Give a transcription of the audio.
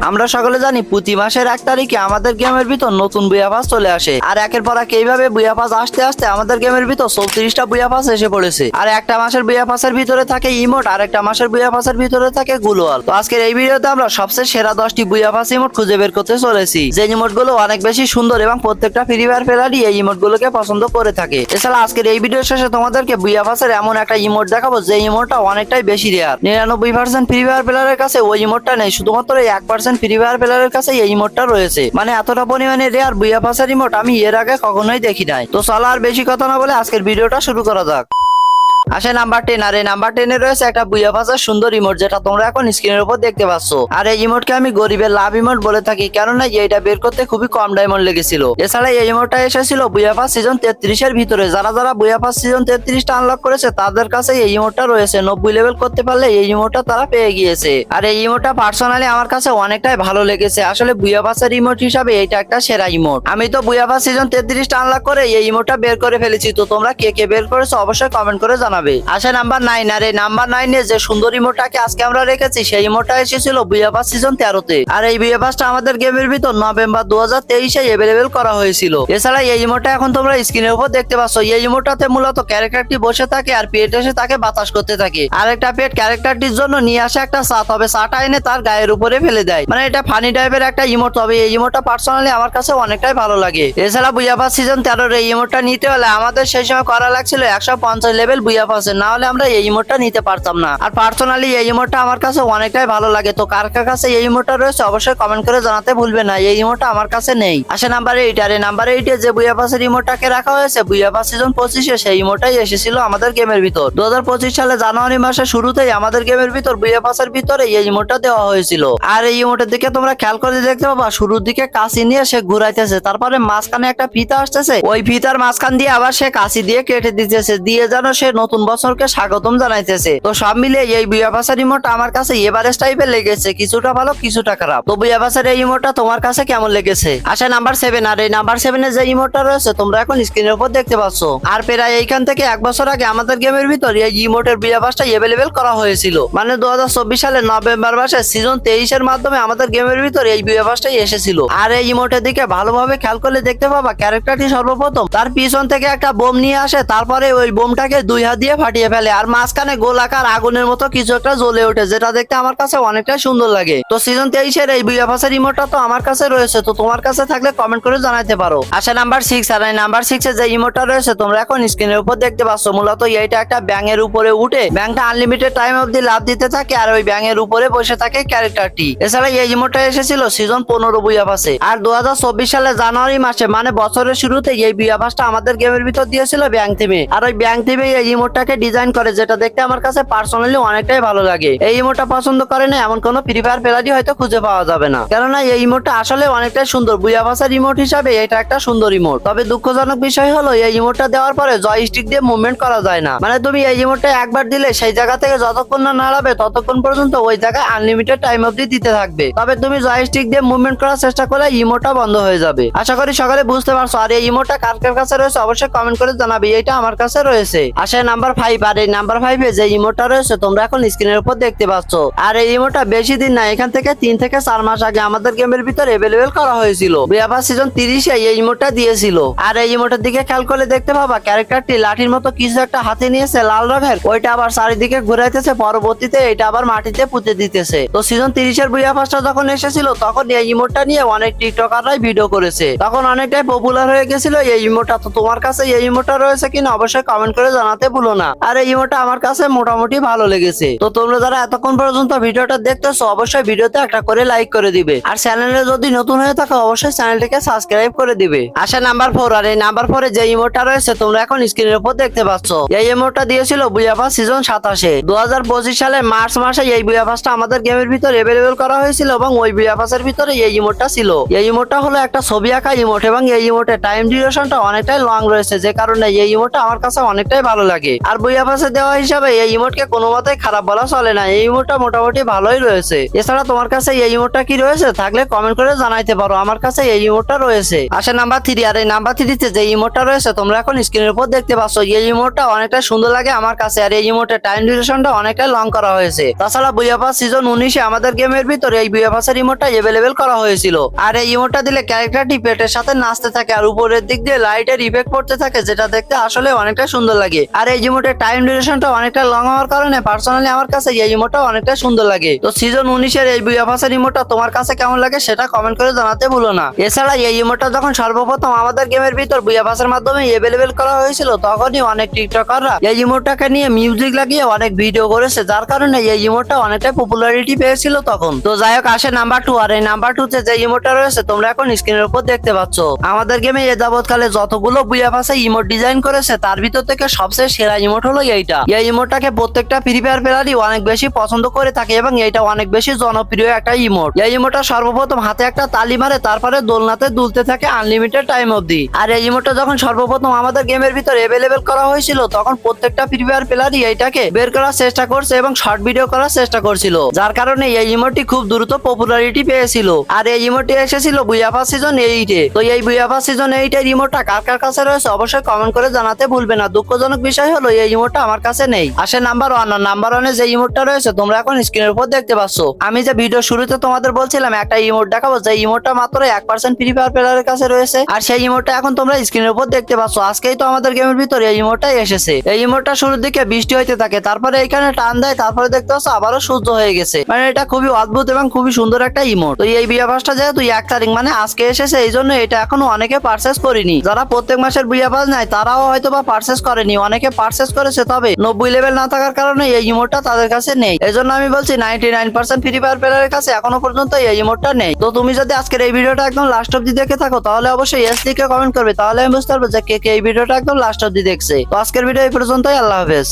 আমরা সকলে জানি প্রতি মাসের 1 তারিখে আমাদের গেমের ভিতর নতুন বুয়া পাস চলে আসে। আর একের পর এক এইভাবে বুয়া পাস আসতে আসতে আমাদের গেমের ভিতর 34টা বুয়া পাস এসে পড়েছে। আর একটা মাসের বুয়া পাসের ভিতরে থাকে ইমোট, আর একটা মাসের বুয়া পাসের ভিতরে থাকে গ্লোয়াল। তো আজকের এই ভিডিওতে আমরা সবচেয়ে সেরা 10টি বুয়া পাস ইমোট খুঁজে বের করতে চলেছি, যে ইমোট গুলো অনেক বেশি সুন্দর এবং প্রত্যেকটা ফ্রি ফায়ার প্লেয়ারই এই ইমোট গুলোকে পছন্দ করে থাকে। এছাড়া আজকের এই ভিডিও শেষে তোমাদেরকে বুয়া পাসের এমন একটা ইমোট দেখাবো যে ইমোটটা অনেকটাই বেশি রেয়ার। 99% ফ্রি ফায়ার প্লেয়ারের কাছে ওই ইমোটটা নেই, শুধুমাত্র 1% ফ্রি ফায়ার প্লেয়ারের কাছে এই ইমোটটা রয়েছে। মানে এতটা পরিমাণে রেয়ার বুয়া পাসের ইমোট আমি এর আগে কখনোই দেখি নাই। তো চলো আর বেশি কথা না বলে আজকের ভিডিওটা শুরু করা যাক। আসে নাম্বার 10। আর এই নাম্বার 10 এ রয়েছে একটা বুয়া পাসের সুন্দর ইমোট, যেটা তোমরা এখন স্ক্রিনের উপর দেখতে পাচ্ছ। আর এই ইমোটকে আমি গরিবের লাভ ইমোট বলে থাকি, কেননা এইটা বের করতে খুবই কম ডায়মন্ড লেগেছিল। এছাড়া এই ইমোটটা এসেছিল বুয়া পাস সিজন 33 এর ভিতরে। যারা বুয়া পাস সিজন 33টা আনলক করেছে তাদের কাছে এই ইমোটটা রয়েছে। 90 লেভেল করতে পারলে এই ইমোটটা তারা পেয়ে গিয়েছে। আর এই ইমোটটা পার্সোনালি আমার কাছে অনেকটাই ভালো লেগেছে। আসলে বুয়া পাসের ইমোট হিসাবে এটা একটা সেরা ইমোট। আমি তো বুয়া পাস সিজন 33টা আনলক করে এই ইমোটটা বের করে ফেলেছি। তো তোমরা কে কে বের করেছো অবশ্যই কমেন্ট করে জানাবে। আসে নাম্বার 9। আর এই নাম্বার 9 এ যে সুন্দর ইমোটটাকে আজকে আমরা রেখেছি সেই ইমোটটা এসেছিল বুয়া পাস সিজন 13 তে। আর এই বুয়া পাসটা আমাদের গেমের ভিতর নভেম্বর 2023 এ अवेलेबल করা হয়েছিল। এছাড়া এই ইমোটটা এখন তোমরা স্ক্রিনের উপর দেখতে পাচ্ছ। এই ইমোটটাতে মূলত ক্যারেক্টারটি বসে থাকে আর পেট এসে তাকে বাতাস করতে থাকে। আর একটা পেট ক্যারেক্টারটির জন্য নিয়ে আসে একটা চা, তবে চাটা এনে তার গায়ের উপরে ফেলে দেয়। মানে এটা ফানি টাইপের একটা ইমোট, তবে এই ইমোটটা পার্সোনালি আমার কাছে অনেকটাই ভালো লাগে। এছাড়া বুয়া পাস সিজন 13 এই ইমোটটা নিতে হলে আমাদের সেই সময় করা লাগছিল 150 লেভেল বুয়া পাসে, না হলে আমরা এই ইমোটটা নিতে পারতাম না। আর পার্সোনালি এই ইমোটটা আমার কাছে অনেকটাই ভালো লাগে। তো কার কার কাছে এই ইমোটটা রয়েছে অবশ্যই কমেন্ট করে জানাতে ভুলবে না। এই ইমোটটা আমার কাছে নেই। আসে নাম্বার 8। আর এই নাম্বার 8 এ যে বুয়া পাসের ইমোটটাকে রাখা হয়েছে বুয়া পাস সিজন 25 এ, সেই ইমোটটাই এসেছিল আমাদের গেমের ভিতর। 2025 সালে জানুয়ারি মাসের শুরুতেই আমাদের গেমের ভিতর বুয়া পাসের ভিতরে এই ইমোটটা দেওয়া হয়েছিল। আর এই ইমোটের দিকে তোমরা খেয়াল করে দেখতে পাবা, শুরুর দিকে কাশি নিয়ে সে ঘুরাইতেছে, তারপরে মাঝখানে একটা ফিতা আসতেছে, ওই ফিতার মাঝখান দিয়ে আবার সে কাশি দিয়ে কেটে দিতেছে, দিয়ে যেন সে নতুন বছরকে স্বাগতম জানাইতেছে। তো সব মিলে এই বুয়া পাসের ইমোটটা আমার কাছে এভারেজ টাইপের লেগেছে, কিছুটা ভালো কিছুটা খারাপ। তো বুয়া পাসের এই ইমোটটা তোমার কাছে কেমন লেগেছে? আসে নাম্বার 7। আর এই নাম্বার 7 এ যে ইমোটটা রয়েছে তোমরা এখন স্ক্রিনের উপর দেখতে পাচ্ছ। আর প্রায় এইখান থেকে 1 বছর আগে আমাদের গেমের ভিতর এই ইমোটের বুয়া পাসটা अवेलेबल করা হয়েছিল। মানে 2024 সালের নভেম্বর মাসে সিজন 23 এর মাধ্যমে আমাদের গেমের ভিতর এই বুয়া পাসটাই এসেছিল। আর এই ইমোটের দিকে ভালোভাবে খেয়াল করলে দেখতে পাবা ক্যারেক্টারটি সর্বপ্রথম তার পিছন থেকে একটা বোম নিয়ে আসে, তারপরে ওই বোমটাকে 2 হাত দিয়ে ফাটিয়ে ফেলে, আর মাঝখানে গোলাকার আগুনের মতো কিছু একটা জ্বলে ওঠে, যেটা দেখতে আমার কাছে অনেকটা সুন্দর লাগে। তো সিজন 23 এর এই বুয়া পাসের ইমোটটা তো আমার কাছে রয়েছে, তো তোমার কাছে থাকলে কমেন্ট করে জানাতে পারো। আসে নাম্বার 6। আর এই নাম্বার 6 এ যে ইমোটটা রয়েছে তোমরা এখন স্ক্রিনের উপর দেখতে পাচ্ছ। মূলত এইটা একটা ব্যাঙের উপরে উঠে ব্যাঙটা আনলিমিটেড টাইম অবধি লাভ দিতে থাকে, আর ওই ব্যাঙের উপরে বসে থাকে ক্যারেক্টারটি। এছাড়া এই ইমোটটা এসেছিল সিজন 15 বুয়া পাসে। আর 2024 সালে জানুয়ারি মাসে মানে বছরের শুরুতে এই বুয়া পাসটা আমাদের গেমের ভিতর দিয়েছিল ব্যাঙ থিমে। আর ওই ব্যাঙ থিমে এই ইমোটটাকে ডিজাইন করে, যেটা দেখতে আমার কাছে পার্সোনালি অনেকটাই ভালো লাগে। এই ইমোটটা পছন্দ করে না এমন কোনো ফ্রি ফায়ার প্লেয়ারই হয়তো খুঁজে পাওয়া যাবে না, কেননা এই ইমোটটা আসলে অনেকটাই সুন্দর। বুয়া পাসের ইমোট হিসাবে এটা একটা সুন্দর ইমোট। তবে দুঃখজনক বিষয় হলো এই ইমোটটা দেওয়ার পরে জয়স্টিক দিয়ে মুভমেন্ট করা যায় না। মানে তুমি এই ইমোটটা একবার দিলে সেই জায়গা থেকে যতক্ষণ না নাড়াবে ততক্ষণ পর্যন্ত ওই জায়গায় আনলিমিটেড টাইম অবধি দিতে থাকবে। তবে তুমি জয়স্টিক দিয়ে মুভমেন্ট করার চেষ্টা করলে ইমোটটা বন্ধ হয়ে যাবে। আশা করি সকালে বুঝতে পারছো। আর এই ইমোটটা কার কার কাছে রয়েছে অবশ্যই কমেন্ট করে জানাবে। এটা আমার কাছে রয়েছে। আসে নাম্বার 5। আর এই নাম্বার 5 এ যে ইমোটটা রয়েছে তোমরা এখন স্ক্রিনের উপর দেখতে পাচ্ছ। আর এই ইমোটটা বেশি দিন না, এখান থেকে 3 থেকে 4 মাস আগে আমাদের গেমের ভিতর अवेलेबल করা হয়েছিল। বুয়া পাস সিজন 30 এ এই ইমোটটা দিয়েছিল। আর এই ইমোটের দিকে খেয়াল করে দেখতে পাবা ক্যারেক্টারটি লাঠির মতো কিছু একটা হাতে নিয়েছে লাল রঙের, ওইটা আবার চারিদিকে ঘুরাইতেছে, পরবর্তীতে এটা আবার মাটিতে পুঁতে দিতেছে। তো সিজন 30 এর বুয়া পাসটা যখন এসেছিল তখন এই ইমোটটা নিয়ে অনেক টিকটকাররাই ভিডিও করেছে, তখন অনেকটাই পপুলার হয়ে গেছিল এই ইমোটটা। তো তোমার কাছে এই ইমোটটা রয়েছে কিনা অবশ্যই কমেন্ট করে জানাতে ভুলো না। আর এই ইমোটটা আমার কাছে মোটামুটি ভালো লেগেছে। তো তোমরা যারা এতক্ষণ পর্যন্ত ভিডিওটা দেখতেছো অবশ্যই ভিডিওতে একটা করে লাইক করে দিবে, আর চ্যানেলে যদি নতুন হয়ে থাকো অবশ্যই চ্যানেলটিকে সাবস্ক্রাইব করে দিবে। আসে নাম্বার 4। আর এই নাম্বার 4 এ যে ইমোটটা রয়েছে তোমরা এখন স্ক্রিনের উপর দেখতে পাচ্ছ। এই ইমোটটা দিয়েছিল বুয়া পাস সিজন 27 এ। 2025 সালের মার্চ মাসে এই বুয়া পাসটা আমাদের গেমের ভিতর अवेलेबल করা হয়েছিল এবং ওই বুয়া পাসের ভিতরে এই ইমোটটা ছিল। এই ইমোটটা হলো একটা ছবি আঁকা ইমোট এবং এই ইমোটে টাইম ডিউরেশনটা অনেকটাই লং রয়েছে, যে কারণে এই ইমোটটা আমার কাছে অনেকটাই ভালো লাগে। আর বুইয়া পাসে দেওয়া হিসাবে এই ইমোটকে কোনো মতেই খারাপ বলা চলে না, এই ইমোটটা মোটামুটি ভালোই রয়েছে। এছাড়া তোমার কাছে এই ইমোটটা কি রয়েছে থাকলে কমেন্ট করে জানাইতে পারো, আমার কাছে এই ইমোটটা রয়েছে। আসে নাম্বার 3, আর এই নাম্বার 3 তে যে ইমোটটা রয়েছে তোমরা এখন স্ক্রিনের উপর দেখতে পাচ্ছ, এই ইমোটটা অনেকটা সুন্দর লাগে আমার কাছে, আর এই ইমোটের টাইম ডিউরেশনটা অনেকটা লং করা হয়েছে। তাছাড়া বুইয়া পাস সিজন 19-এ আমাদের গেমের ভিতরে এই বুইয়া পাসের ইমোটটা অ্যাভেলেবেল করা হয়েছিল। আর এই ইমোটটা দিলে ক্যারেক্টারটি পেটের সাথে নাচতে থাকে আর উপরের দিক দিয়ে লাইটের ইফেক্ট পড়তে থাকে, যেটা দেখতে আসলে অনেকটা সুন্দর লাগে। আর এই ইমোটের টাইম ডিউরেশনটা অনেকটা লং হওয়ার কারণে পার্সোনালি আমার কাছে এই ইমোটটা অনেকটা সুন্দর লাগে। তো সিজন 19-এর এই বুইয়া পাসের ইমোটটা তোমার কাছে কেমন লাগে সেটা কমেন্ট করে জানাতে ভুলো না। এছাড়া এই ইমোটটা যখন সর্বপ্রথম আমাদের গেমের ভিতর বুইয়া পাসের মাধ্যমে অ্যাভেলেবেল করা হয়েছিল তখনই অনেক টিকটকাররা এই ইমোটটাকে নিয়ে মিউজিক লাগিয়ে অনেক ভিডিও করেছে, যার কারণে এই ইমোটটা অনেকটা পপুলারিটি পেয়েছিল তখন। তো যাই হোক, আসে নাম্বার 2, আর এই নাম্বার 2-তে যে ইমোটটা রয়েছে তোমরা এখন স্ক্রিনের উপর দেখতে পাচ্ছ। আমাদের গেমে এ যাবৎকালে যতগুলো বুইয়া পাসে ইমোট ডিজাইন করেছে তার ভিতর থেকে সবচেয়ে সেরা ইমোট হলো এইটা। এই ইমোটটাকে প্রত্যেকটা ফ্রি ফায়ার প্লেয়ারই অনেক বেশি পছন্দ করে থাকে এবং এটা অনেক বেশি জনপ্রিয় একটা ইমোট। এই ইমোটটা সর্বপ্রথম হাতে একটা তালি মারে, তারপরে দোলনাতে দুলতে থাকে আনলিমিটেড টাইম অবধি। আর এই ইমোটটা যখন সর্বপ্রথম আমাদের গেমের ভিতর অ্যাভেলেবেল করা হয়েছিল তখন প্রত্যেকটা ফ্রি ফায়ার প্লেয়ারই এইটাকে বের করার চেষ্টা করছে এবং শর্ট ভিডিও করার চেষ্টা করছিল, যার কারণে এই ইমোটটি খুব দ্রুত পপুলারিটি পেয়েছিল। আর এই ইমোটটি এসেছিল বুইয়া পাস সিজন 8-এ। তো এই বুইয়া পাস সিজন 8-এর ইমোটটা কার কার কাছে রয়েছে অবশ্যই কমেন্ট করে জানাতে ভুলবে না। দুঃখজনক বিষয় হলো এই ইমোটটা আমার কাছে নেই। আসে নাম্বার 1, আর নাম্বার 1-এ যে ইমোটটা রয়েছে তোমরা এখন স্ক্রিনের উপর দেখতে পাচ্ছ। আমি যে ভিডিও শুরুতে তোমাদের বলছিলাম একটা ইমোট দেখাবো, যে ইমোটটা মাত্র 1% ফ্রি ফায়ার প্লেয়ারের কাছে রয়েছে, আর সেই ইমোটটা এখন তোমরা স্ক্রিনের উপর দেখতে পাচ্ছ। আজকেই তো আমাদের গেমের ভিতরে এই ইমোটটা এসেছে। এই ইমোটটা শুরুর দিকে বৃষ্টি হইতে থাকে, তারপরে এখানে টান দেয়, তারপরে দেখতে পাচ্ছ আবারও সূর্য হয়ে গেছে। মানে এটা খুবই অদ্ভুত এবং খুবই সুন্দর একটা ইমোট। তো এই বুইয়া পাসটা যেহেতু 1 তারিখ মানে আজকে এসেছে, এই জন্য এটা এখনো অনেকে পারচেস করেনি। যারা প্রত্যেক মাসের বুইয়া পাস নেয় তারাও হয়তো বা পারচেস করেনি, অনেকে পারচেস করেছে, তবে 90 লেভেল না থাকার কারণে এই ইমোটটা তাদের কাছে নেই। এই জন্য আমি বলছি 99% ফ্রি ফায়ার প্লেয়ারের কাছে এখনো পর্যন্ত এই ইমোটটা নেই। তো তুমি যদি আজকের এই ভিডিওটা একদম লাস্ট অব্দি দেখে থাকো তাহলে অবশ্যই এস লিখে কমেন্ট করবে, তাহলে আমি বুঝতে পারবো যে কে কে এই ভিডিওটা একদম লাস্ট অব্দি দেখছে। তো আজকের ভিডিও এই পর্যন্তই, আল্লাহ হাফেজ।